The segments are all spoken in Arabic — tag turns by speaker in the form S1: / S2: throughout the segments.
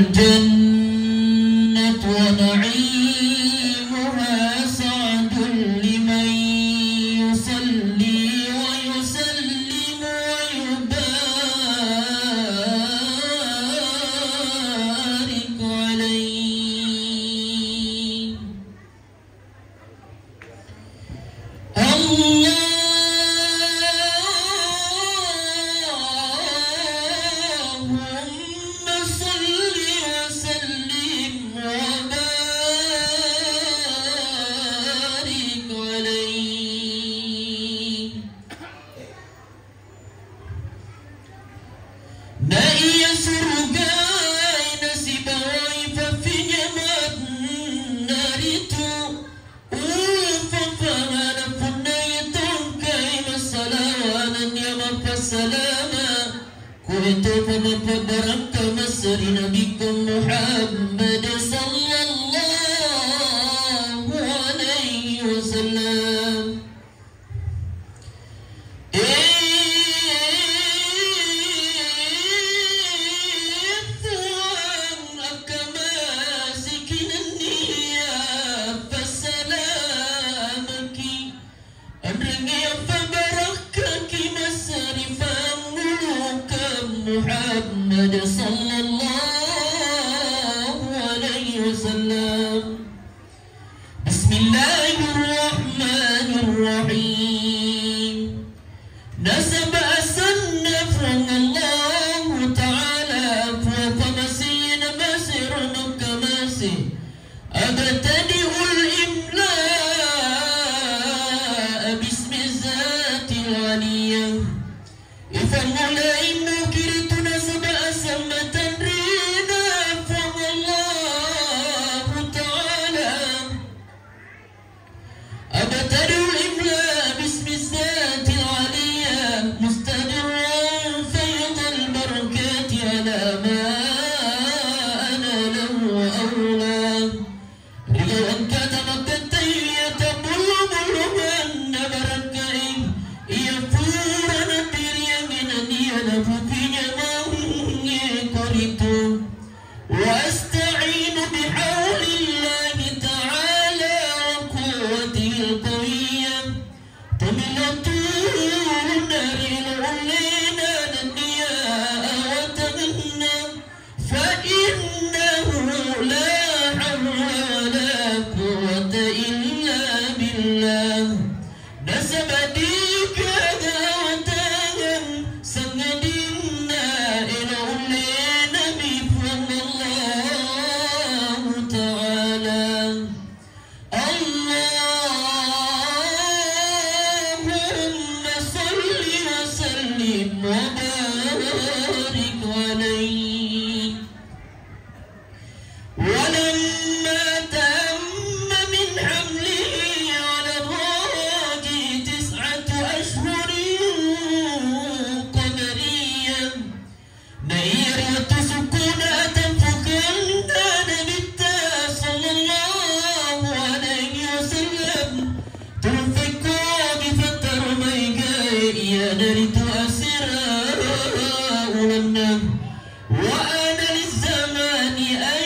S1: الجنة ونعيمها سعد لمن يصلي ويسلم ويبارك عليه. اللهم صل وسلم وبارك عليه. نأي سرقاي نسيباي ففي جماد ناريتو وففانا فنيتم كاي مسلاوانا يمك السلامة كنتو فمفبرك مسر نبيكم محمد صلى الله عليه وسلم. محمد صلى الله عليه وسلم. بسم الله الرحمن الرحيم. نسب أسنف الله تعالى فوق مسين مسر نكماسي أبتدئ الإملاء باسم الذات العلية إذا ملائم كرت نسب أسمة رينا فالله تعالى أبتدئ الإملاء باسم الذات العلية مستدرا فيض البركات على ما أنا له أولى رضا أن كتبك التية بلبل من بركائي يفور نبير يمنني نفوكي جمعه قريتو وأستعين بحول الله تعالى وقوته القوية تملة النار العلينا النياء وتمنى فإنه لا حول ولا قوة إلا بالله. نسب ديك دعوتهم سندنا إلى علينا بفضل الله تعالى. اللهم صل وسلم وبارك عليه. ولما تم من حمله على الراجي 9 أشهر قمريا نيرت سكونة فكان بالتا صلى الله عليه وسلم تنفك بفتر ميقاي يا نريت أسراء لنا وأنا للزمان أن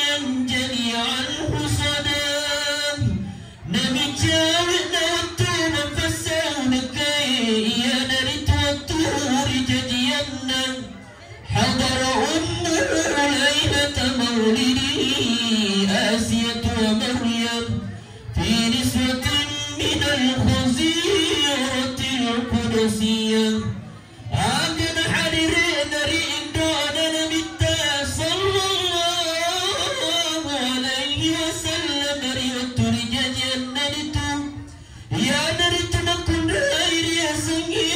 S1: ينجلي عنه صدام نبي جاونا والتونا فساونك يا نريت والتور جدينا حضر أمه ليلة مولده آسية ومريم في نسوة من الخزيرة القدسية عاقنا حريرين رئيدون نبتا صلى الله عليه وسلم ريوت رجال ينرتو يا نرتو نكون غير يا سنجي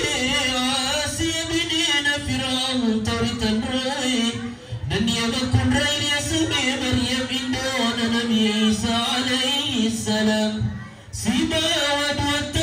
S1: عاسي بدين فرعون طريت الروي دنيا نكون غير يا سنجي مريم دون نبي عيسى عليه السلام سيما ودوت